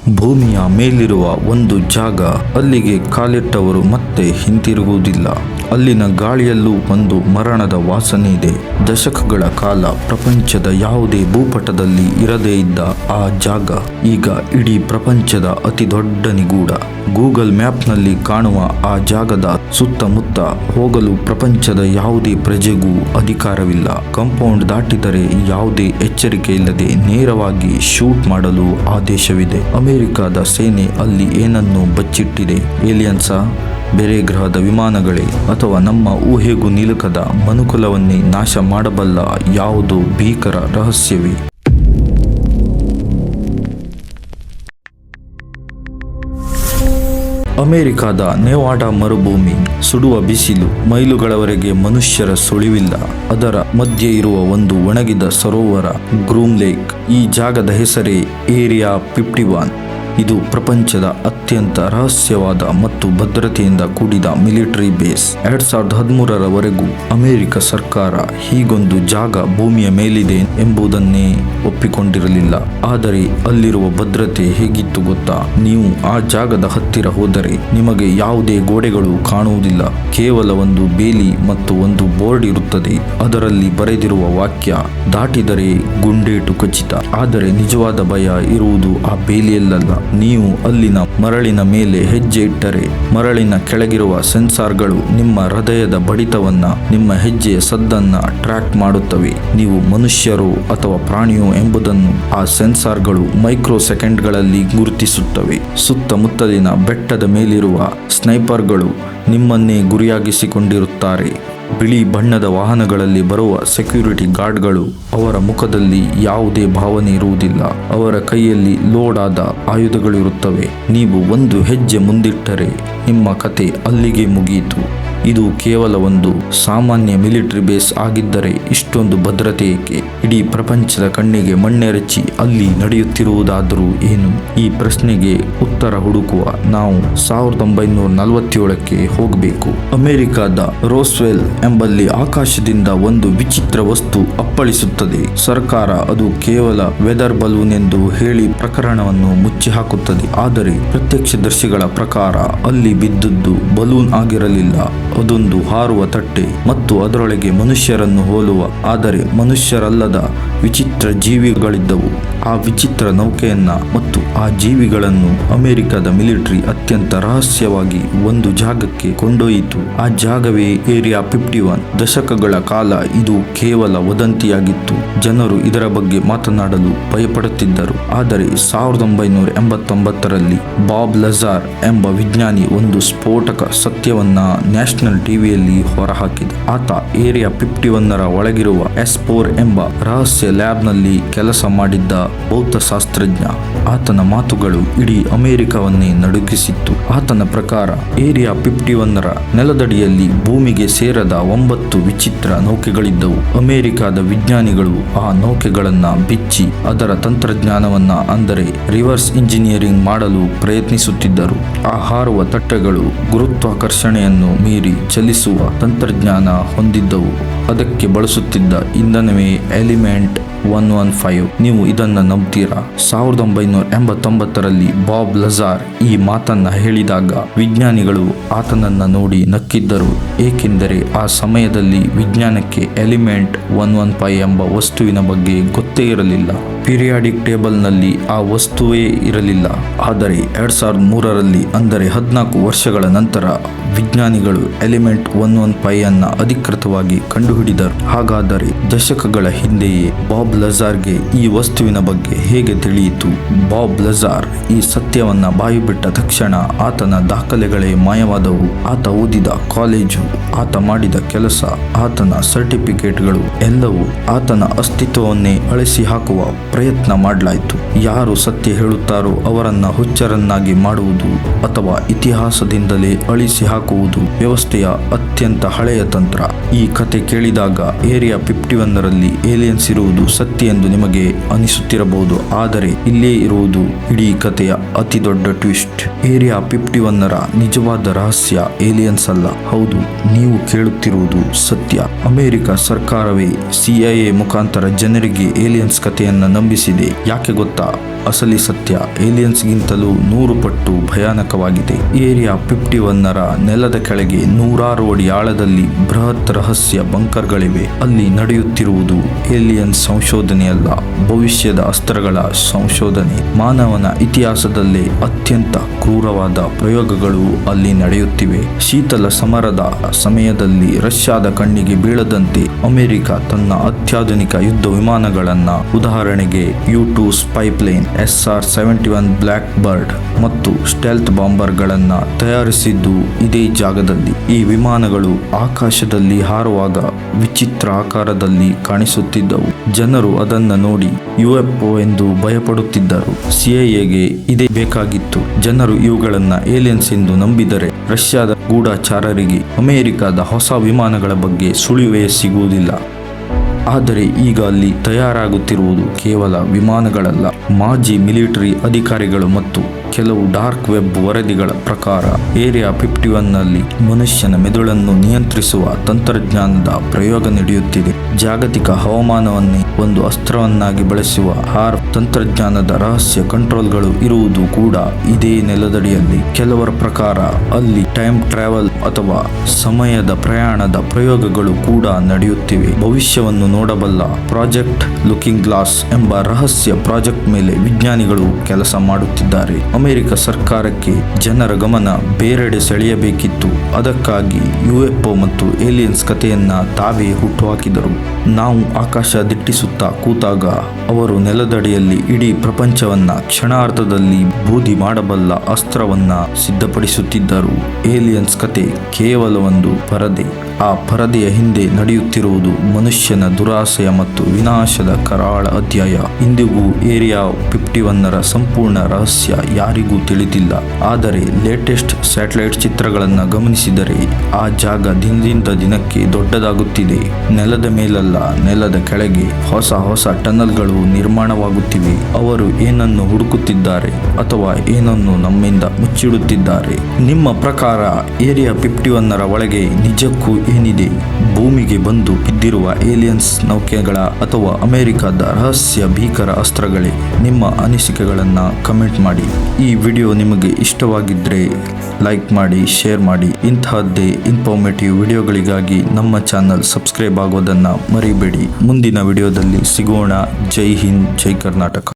ಭೂಮಿಯ ಮೇಲಿರುವ ಒಂದು ಜಾಗ, ಅಲ್ಲಿಗೆ ಕಾಲಿಟ್ಟವರು ಮತ್ತೆ ಹಿಂತಿರುಗುವುದಿಲ್ಲ. ಅಲ್ಲಿನ ಗಾಳಿಯಲ್ಲೂ ಒಂದು ಮರಣದ ವಾಸನೆ ಇದೆ. ದಶಕಗಳ ಕಾಲ ಪ್ರಪಂಚದ ಯಾವುದೇ ಭೂಪಟದಲ್ಲಿ ಇರದೇ ಇದ್ದ ಆ ಜಾಗ ಈಗ ಇಡೀ ಪ್ರಪಂಚದ ಅತಿ ದೊಡ್ಡ ನಿಗೂಢ. ಗೂಗಲ್ ಮ್ಯಾಪ್ನಲ್ಲಿ ಕಾಣುವ ಆ ಜಾಗದ ಸುತ್ತಮುತ್ತ ಹೋಗಲು ಪ್ರಪಂಚದ ಯಾವುದೇ ಪ್ರಜೆಗೂ ಅಧಿಕಾರವಿಲ್ಲ. ಕಾಂಪೌಂಡ್ ದಾಟಿದರೆ ಯಾವುದೇ ಎಚ್ಚರಿಕೆ ಇಲ್ಲದೆ ನೇರವಾಗಿ ಶೂಟ್ ಮಾಡಲು ಆದೇಶವಿದೆ. ಅಮೆರಿಕದ ಸೇನೆ ಅಲ್ಲಿ ಏನನ್ನು ಬಚ್ಚಿಟ್ಟಿದೆ? ಏಲಿಯನ್ಸಾ? ಬೇರೆ ಗ್ರಹದ ವಿಮಾನಗಳೇ? ಅಥವಾ ನಮ್ಮ ಊಹೆಗೂ ನಿಲುಕದ ಮನುಕುಲವನ್ನೇ ನಾಶ ಮಾಡಬಲ್ಲ ಯಾವುದೋ ಭೀಕರ ರಹಸ್ಯವೇ? ಅಮೆರಿಕದ ನೆವಾಡಾ ಮರುಭೂಮಿ, ಸುಡುವ ಬಿಸಿಲು, ಮೈಲುಗಳವರೆಗೆ ಮನುಷ್ಯರ ಸುಳಿವಿಲ್ಲ. ಅದರ ಮಧ್ಯೆ ಇರುವ ಒಂದು ಒಣಗಿದ ಸರೋವರ, ಗ್ರೂಮ್ ಲೇಕ್. ಈ ಜಾಗದ ಹೆಸರೇ ಏರಿಯಾ 51. ಇದು ಪ್ರಪಂಚದ ಅತ್ಯಂತ ರಹಸ್ಯವಾದ ಮತ್ತು ಭದ್ರತೆಯಿಂದ ಕೂಡಿದ ಮಿಲಿಟರಿ ಬೇಸ್. 2013ರವರೆಗೂ ಅಮೆರಿಕ ಸರ್ಕಾರ ಹೀಗೊಂದು ಜಾಗ ಭೂಮಿಯ ಮೇಲಿದೆ ಎಂಬುದನ್ನೇ ಒಪ್ಪಿಕೊಂಡಿರಲಿಲ್ಲ. ಆದರೆ ಅಲ್ಲಿರುವ ಭದ್ರತೆ ಹೇಗಿತ್ತು ಗೊತ್ತಾ? ನೀವು ಆ ಜಾಗದ ಹತ್ತಿರ ಹೋದರೆ ನಿಮಗೆ ಯಾವುದೇ ಗೋಡೆಗಳು ಕಾಣುವುದಿಲ್ಲ. ಕೇವಲ ಒಂದು ಬೇಲಿ ಮತ್ತು ಒಂದು ಬೋರ್ಡ್ ಇರುತ್ತದೆ. ಅದರಲ್ಲಿ ಬರೆದಿರುವ ವಾಕ್ಯ, ದಾಟಿದರೆ ಗುಂಡೇಟು ಖಚಿತ. ಆದರೆ ನಿಜವಾದ ಭಯ ಇರುವುದು ಆ ಬೇಲಿಯಲ್ಲ. ನೀವು ಅಲ್ಲಿನ ಮರಳಿನ ಮೇಲೆ ಹೆಜ್ಜೆ ಇಟ್ಟರೆ ಮರಳಿನ ಕೆಳಗಿರುವ ಸೆನ್ಸಾರ್ಗಳು ನಿಮ್ಮ ಹೃದಯದ ಬಡಿತವನ್ನ, ನಿಮ್ಮ ಹೆಜ್ಜೆಯ ಸದ್ದನ್ನ ಟ್ರ್ಯಾಕ್ ಮಾಡುತ್ತವೆ. ನೀವು ಮನುಷ್ಯರೋ ಅಥವಾ ಪ್ರಾಣಿಯೋ ಎಂಬುದನ್ನು ಆ ಸೆನ್ಸಾರ್ಗಳು ಮೈಕ್ರೋ ಸೆಕೆಂಡ್ಗಳಲ್ಲಿ ಗುರುತಿಸುತ್ತವೆ. ಸುತ್ತಮುತ್ತಲಿನ ಬೆಟ್ಟದ ಮೇಲಿರುವ ಸ್ನೈಪರ್ಗಳು ನಿಮ್ಮನ್ನೇ ಗುರಿಯಾಗಿಸಿಕೊಂಡಿರುತ್ತಾರೆ. ಬಿಳಿ ಬಣ್ಣದ ವಾಹನಗಳಲ್ಲಿ ಬರುವ ಸೆಕ್ಯೂರಿಟಿ ಗಾರ್ಡ್ಗಳು, ಅವರ ಮುಖದಲ್ಲಿ ಯಾವುದೇ ಭಾವನೆ ಇರುವುದಿಲ್ಲ. ಅವರ ಕೈಯಲ್ಲಿ ಲೋಡ್ ಆದ ಆಯುಧಗಳಿರುತ್ತವೆ. ನೀವು ಒಂದು ಹೆಜ್ಜೆ ಮುಂದಿಟ್ಟರೆ ನಿಮ್ಮ ಕತೆ ಅಲ್ಲಿಗೆ ಮುಗಿಯಿತು. ಇದು ಕೇವಲ ಒಂದು ಸಾಮಾನ್ಯ ಮಿಲಿಟರಿ ಬೇಸ್ ಆಗಿದ್ದರೆ ಇಷ್ಟೊಂದು ಭದ್ರತೆ ಏಕೆ? ಇಡೀ ಪ್ರಪಂಚದ ಕಣ್ಣಿಗೆ ಮಣ್ಣೆರಚಿ ಅಲ್ಲಿ ನಡೆಯುತ್ತಿರುವುದಾದರೂ ಏನು? ಈ ಪ್ರಶ್ನೆಗೆ ಉತ್ತರ ಹುಡುಕುವ ನಾವು 1947ಕ್ಕೆ ಹೋಗಬೇಕು. ಅಮೆರಿಕದ ರೋಸ್ವೆಲ್ ಎಂಬಲ್ಲಿ ಆಕಾಶದಿಂದ ಒಂದು ವಿಚಿತ್ರ ವಸ್ತು ಅಪ್ಪಳಿಸುತ್ತದೆ. ಸರ್ಕಾರ ಅದು ಕೇವಲ ವೆದರ್ ಬಲೂನ್ ಎಂದು ಹೇಳಿ ಪ್ರಕರಣವನ್ನು ಮುಚ್ಚಿ ಹಾಕುತ್ತದೆ. ಆದರೆ ಪ್ರತ್ಯಕ್ಷದರ್ಶಿಗಳ ಪ್ರಕಾರ ಅಲ್ಲಿ ಬಿದ್ದದ್ದು ಬಲೂನ್ ಆಗಿರಲಿಲ್ಲ. ಅದೊಂದು ಹಾರುವ ತಟ್ಟೆ ಮತ್ತು ಅದರೊಳಗೆ ಮನುಷ್ಯರನ್ನು ಹೋಲುವ, ಆದರೆ ಮನುಷ್ಯರಲ್ಲದ ವಿಚಿತ್ರ ಜೀವಿಗಳಿದ್ದವು. ಆ ವಿಚಿತ್ರ ನೌಕೆಯನ್ನ ಮತ್ತು ಆ ಜೀವಿಗಳನ್ನು ಅಮೆರಿಕದ ಮಿಲಿಟರಿ ಅತ್ಯಂತ ರಹಸ್ಯವಾಗಿ ಒಂದು ಜಾಗಕ್ಕೆ ಕೊಂಡೊಯ್ಯಿತು. ಆ ಜಾಗವೇ ಏರಿಯಾ 51. ದಶಕಗಳ ಕಾಲ ಇದು ಕೇವಲ ವದಂತಿಯಾಗಿತ್ತು. ಜನರು ಇದರ ಬಗ್ಗೆ ಮಾತನಾಡಲು ಭಯಪಡುತ್ತಿದ್ದರು. ಆದರೆ 1989ರಲ್ಲಿ ಬಾಬ್ ಲಜಾರ್ ಎಂಬ ವಿಜ್ಞಾನಿ ಒಂದು ಸ್ಫೋಟಕ ಸತ್ಯವನ್ನ ನ್ಯಾಷನಲ್ ಟಿವಿಯಲ್ಲಿ ಹೊರಹಾಕಿದ. ಆತ ಏರಿಯಾ 51ರ ಒಳಗಿರುವ S4 ಎಂಬ ರಹಸ್ಯ ಲ್ಯಾಬ್ನಲ್ಲಿ ಕೆಲಸ ಮಾಡಿದ್ದ ಭೌತಶಾಸ್ತ್ರಜ್ಞ. ಆತನ ಮಾತುಗಳು ಇಡೀ ಅಮೆರಿಕವನ್ನೇ ನಡುಗಿಸಿತ್ತು. ಆತನ ಪ್ರಕಾರ ಏರಿಯಾ 51ರ ನೆಲದಡಿಯಲ್ಲಿ ಭೂಮಿಗೆ ಸೇರದ 9 ವಿಚಿತ್ರ ನೌಕೆಗಳಿದ್ದವು. ಅಮೆರಿಕದ ವಿಜ್ಞಾನಿಗಳು ಆ ನೌಕೆಗಳನ್ನ ಬಿಚ್ಚಿ ಅದರ ತಂತ್ರಜ್ಞಾನವನ್ನ, ಅಂದರೆ ರಿವರ್ಸ್ ಇಂಜಿನಿಯರಿಂಗ್ ಮಾಡಲು ಪ್ರಯತ್ನಿಸುತ್ತಿದ್ದರು. ಆ ಹಾರುವ ತಟ್ಟೆಗಳು ಗುರುತ್ವಾಕರ್ಷಣೆಯನ್ನು ಮೀರಿ ಚಲಿಸುವ ತಂತ್ರಜ್ಞಾನ ಹೊಂದಿದ್ದವು. ಅದಕ್ಕೆ ಬಳಸುತ್ತಿದ್ದ ಇಂಧನವೇ ಎಲಿಮೆಂಟ್ 115. ನೀವು ಇದನ್ನ ನಂಬ್ತೀರಾ? 1989ರಲ್ಲಿ ಬಾಬ್ ಲಜಾರ್ ಈ ಮಾತನ್ನ ಹೇಳಿದಾಗ ವಿಜ್ಞಾನಿಗಳು ಆತನನ್ನ ನೋಡಿ ನಕ್ಕಿದ್ದರು. ಏಕೆಂದರೆ ಆ ಸಮಯದಲ್ಲಿ ವಿಜ್ಞಾನಕ್ಕೆ ಎಲಿಮೆಂಟ್ 115 ಎಂಬ ವಸ್ತುವಿನ ಬಗ್ಗೆ ಗೊತ್ತೇ ಇರಲಿಲ್ಲ. ಪೀರಿಯಾಡಿಕ್ ಟೇಬಲ್ನಲ್ಲಿ ಆ ವಸ್ತುವೇ ಇರಲಿಲ್ಲ. ಆದರೆ 2003ರಲ್ಲಿ, ಅಂದರೆ 14 ವರ್ಷಗಳ ನಂತರ, ವಿಜ್ಞಾನಿಗಳು ಎಲಿಮೆಂಟ್ 115 ಅನ್ನ ಅಧಿಕೃತವಾಗಿ ಕಂಡುಹಿಡಿದರು. ಹಾಗಾದರೆ ದಶಕಗಳ ಹಿಂದೆಯೇ ಬಾಬ್ ಲಜಾರ್ಗೆ ಈ ವಸ್ತುವಿನ ಬಗ್ಗೆ ಹೇಗೆ ತಿಳಿಯಿತು? ಬಾಬ್ ಲಜಾರ್ ಈ ಸತ್ಯವನ್ನ ಬಾಯಿಬಿಟ್ಟ ತಕ್ಷಣ ಆತನ ದಾಖಲೆಗಳೇ ಮಾಯವಾದವು. ಆತ ಓದಿದ ಕಾಲೇಜು, ಆತ ಮಾಡಿದ ಕೆಲಸ, ಆತನ ಸರ್ಟಿಫಿಕೇಟ್ಗಳು ಎಲ್ಲವೂ ಆತನ ಅಸ್ತಿತ್ವವನ್ನೇ ಅಳಿಸಿ ಹಾಕುವ ಪ್ರಯತ್ನ ಮಾಡಲಾಯಿತು. ಯಾರು ಸತ್ಯ ಹೇಳುತ್ತಾರೋ ಅವರನ್ನ ಹುಚ್ಚರನ್ನಾಗಿ ಮಾಡುವುದು ಅಥವಾ ಇತಿಹಾಸದಿಂದಲೇ ಅಳಿಸಿ ಹಾಕುವುದು ವ್ಯವಸ್ಥೆಯ ಅತ್ಯಂತ ಹಳೆಯ ತಂತ್ರ. ಈ ಕತೆ ಕೇಳಿದಾಗ ಏರಿಯಾ 51ರಲ್ಲಿ ಏಲಿಯನ್ಸ್ ಇರುವುದು ಸತ್ಯ ಎಂದು ನಿಮಗೆ ಅನಿಸುತ್ತಿರಬಹುದು. ಆದರೆ ಇಲ್ಲೇ ಇರುವುದು ಇಡೀ ಕಥೆಯ ಅತಿ ದೊಡ್ಡ ಟ್ವಿಸ್ಟ್. ಏರಿಯಾ 51ರ ನಿಜವಾದ ರಹಸ್ಯ ಏಲಿಯನ್ಸ್ ಅಲ್ಲ. ಹೌದು, ನೀವು ಕೇಳುತ್ತಿರುವುದು ಸತ್ಯ. ಅಮೆರಿಕ ಸರ್ಕಾರವೇ CIA ಮುಖಾಂತರ ಜನರಿಗೆ ಏಲಿಯನ್ಸ್ ಕಥೆಯನ್ನ ನಂಬಿಸಿದೆ. ಯಾಕೆ ಗೊತ್ತಾ? ಅಸಲಿ ಸತ್ಯ ಏಲಿಯನ್ಸ್ಗಿಂತಲೂ 100 ಪಟ್ಟು ಭಯಾನಕವಾಗಿದೆ. ಏರಿಯಾ 51ರ ನೆಲದ ಕೆಳಗೆ 100 ಅಡಿ ಆಳದಲ್ಲಿ ಬೃಹತ್ ರಹಸ್ಯ ಬಂಕರ್ಗಳಿವೆ. ಅಲ್ಲಿ ನಡೆಯುತ್ತಿರುವುದು ಏಲಿಯನ್ ಸಂಶೋಧನೆಯಲ್ಲ, ಭವಿಷ್ಯದ ಅಸ್ತ್ರಗಳ ಸಂಶೋಧನೆ. ಮಾನವನ ಇತಿಹಾಸದಲ್ಲೇ ಅತ್ಯಂತ ಕ್ರೂರವಾದ ಪ್ರಯೋಗಗಳು ಅಲ್ಲಿ ನಡೆಯುತ್ತಿವೆ. ಶೀತಲ ಸಮರದ ಸಮಯದಲ್ಲಿ ರಷ್ಯಾದ ಕಣ್ಣಿಗೆ ಬೀಳದಂತೆ ಅಮೆರಿಕ ತನ್ನ ಅತ್ಯಾಧುನಿಕ ಯುದ್ಧ ವಿಮಾನಗಳನ್ನ, ಉದಾಹರಣೆಗೆ U-2 spy plane, SR-71 blackbird ಮತ್ತು ಸ್ಟೆಲ್ತ್ ಬಾಂಬರ್ ಗಳನ್ನ ತಯಾರಿಸಿದ್ದು ಇದೇ ಜಾಗದಲ್ಲಿ. ಈ ವಿಮಾನಗಳು ಆಕಾಶದಲ್ಲಿ ಹಾರುವಾಗ ವಿಚಿತ್ರ ಆಕಾರದಲ್ಲಿ ಕಾಣಿಸುತ್ತಿದ್ದವು. ಜನರು ಅದನ್ನ ನೋಡಿ UFO ಎಂದು ಭಯಪಡುತ್ತಿದ್ದರು. CIAಗೆ ಇದೇ ಬೇಕಾಗಿತ್ತು. ಜನರು ಇವುಗಳನ್ನ ಏಲಿಯನ್ಸ್ ಎಂದು ನಂಬಿದರೆ ರಷ್ಯಾದ ಗೂಢಚಾರರಿಗೆ ಅಮೆರಿಕದ ಹೊಸ ವಿಮಾನಗಳ ಬಗ್ಗೆ ಸುಳಿವೇ ಸಿಗುವುದಿಲ್ಲ. ಆದರೆ ಈಗ ಅಲ್ಲಿ ತಯಾರಾಗುತ್ತಿರುವುದು ಕೇವಲ ವಿಮಾನಗಳಲ್ಲ. ಮಾಜಿ ಮಿಲಿಟರಿ ಅಧಿಕಾರಿಗಳು ಮತ್ತು ಕೆಲವು ಡಾರ್ಕ್ ವೆಬ್ ವರದಿಗಳ ಪ್ರಕಾರ ಏರಿಯಾ 51ನಲ್ಲಿ ಮನುಷ್ಯನ ಮೆದುಳನ್ನು ನಿಯಂತ್ರಿಸುವ ತಂತ್ರಜ್ಞಾನದ ಪ್ರಯೋಗ ನಡೆಯುತ್ತಿದೆ. ಜಾಗತಿಕ ಹವಾಮಾನವನ್ನೇ ಒಂದು ಅಸ್ತ್ರವನ್ನಾಗಿ ಬಳಸುವ ಹಾರ್ಪ್ ತಂತ್ರಜ್ಞಾನದ ರಹಸ್ಯ ಕಂಟ್ರೋಲ್ಗಳು ಇರುವುದು ಕೂಡ ಇದೇ ನೆಲದಡಿಯಲ್ಲಿ. ಕೆಲವರ ಪ್ರಕಾರ ಅಲ್ಲಿ ಟೈಮ್ ಟ್ರಾವೆಲ್ ಅಥವಾ ಸಮಯದ ಪ್ರಯಾಣದ ಪ್ರಯೋಗಗಳು ಕೂಡ ನಡೆಯುತ್ತಿವೆ. ಭವಿಷ್ಯವನ್ನು ನೋಡಬಲ್ಲ ಪ್ರಾಜೆಕ್ಟ್ ಲುಕಿಂಗ್ ಗ್ಲಾಸ್ ಎಂಬ ರಹಸ್ಯ ಪ್ರಾಜೆಕ್ಟ್ ಮೇಲೆ ವಿಜ್ಞಾನಿಗಳು ಕೆಲಸ ಮಾಡುತ್ತಿದ್ದಾರೆ. ಅಮೆರಿಕ ಸರ್ಕಾರಕ್ಕೆ ಜನರ ಗಮನ ಬೇರೆಡೆ ಸೆಳೆಯಬೇಕಿತ್ತು. ಅದಕ್ಕಾಗಿ UFO ಮತ್ತು ಏಲಿಯನ್ಸ್ ಕಥೆಯನ್ನ ತಾವೇ ಹುಟ್ಟುಹಾಕಿದರು. ನಾವು ಆಕಾಶ ದಿಟ್ಟಿಸುತ್ತಾ ಕೂತಾಗ ಅವರು ನೆಲದಡಿಯಲ್ಲಿ ಇಡೀ ಪ್ರಪಂಚವನ್ನ ಕ್ಷಣಾರ್ಧದಲ್ಲಿ ಬೂದಿ ಮಾಡಬಲ್ಲ ಅಸ್ತ್ರವನ್ನ ಸಿದ್ಧಪಡಿಸುತ್ತಿದ್ದರು. ಏಲಿಯನ್ಸ್ ಕತೆ ಕೇವಲ ಒಂದು ಪರದೆ. ಆ ಪರದೆಯ ಹಿಂದೆ ನಡೆಯುತ್ತಿರುವುದು ಮನುಷ್ಯನ ದುರಾಸೆಯ ಮತ್ತು ವಿನಾಶದ ಕರಾಳ ಅಧ್ಯಾಯ. ಇಂದಿಗೂ ಏರಿಯಾ 51ರ ಸಂಪೂರ್ಣ ರಹಸ್ಯ ಯಾರಿಗೂ ತಿಳಿದಿಲ್ಲ. ಆದರೆ ಲೇಟೆಸ್ಟ್ ಸ್ಯಾಟಲೈಟ್ ಚಿತ್ರಗಳನ್ನು ಗಮನಿಸಿದರೆ ಆ ಜಾಗ ದಿನದಿಂದ ದಿನಕ್ಕೆ ದೊಡ್ಡದಾಗುತ್ತಿದೆ. ನೆಲದ ಮೇಲಲ್ಲ, ನೆಲದ ಕೆಳಗೆ ಹೊಸ ಟನಲ್ಗಳು ನಿರ್ಮಾಣವಾಗುತ್ತಿವೆ. ಅವರು ಏನನ್ನು ಹುಡುಕುತ್ತಿದ್ದಾರೆ ಅಥವಾ ಏನನ್ನು ನಮ್ಮಿಂದ ಮುಚ್ಚಿಡುತ್ತಿದ್ದಾರೆ? ನಿಮ್ಮ ಪ್ರಕಾರ ಏರಿಯಾ 51ರ ಒಳಗೆ ನಿಜಕ್ಕೂ ಏನಿದೆ? ಭೂಮಿಗೆ ಬಂದು ಬಿದ್ದಿರುವ ಏಲಿಯನ್ಸ್ ನೌಕೆಗಳ ಅಥವಾ ಅಮೆರಿಕದ ರಹಸ್ಯ ಭೀಕರ ಅಸ್ತ್ರಗಳೇ? ನಿಮ್ಮ ಅನಿಸಿಕೆಗಳನ್ನು ಕಮೆಂಟ್ ಮಾಡಿ. ಈ ವಿಡಿಯೋ ನಿಮಗೆ ಇಷ್ಟವಾಗಿದ್ದರೆ ಲೈಕ್ ಮಾಡಿ, ಶೇರ್ ಮಾಡಿ. ಇಂತಹದ್ದೇ ಇನ್ಫಾರ್ಮೇಟಿವ್ ವಿಡಿಯೋಗಳಿಗಾಗಿ ನಮ್ಮ ಚಾನಲ್ ಸಬ್ಸ್ಕ್ರೈಬ್ ಆಗೋದನ್ನು ಮರಿಬೇಡಿ. ಮುಂದಿನ ವಿಡಿಯೋದಲ್ಲಿ ಸಿಗೋಣ. ಜೈ ಹಿಂದ್, ಜೈ ಕರ್ನಾಟಕ.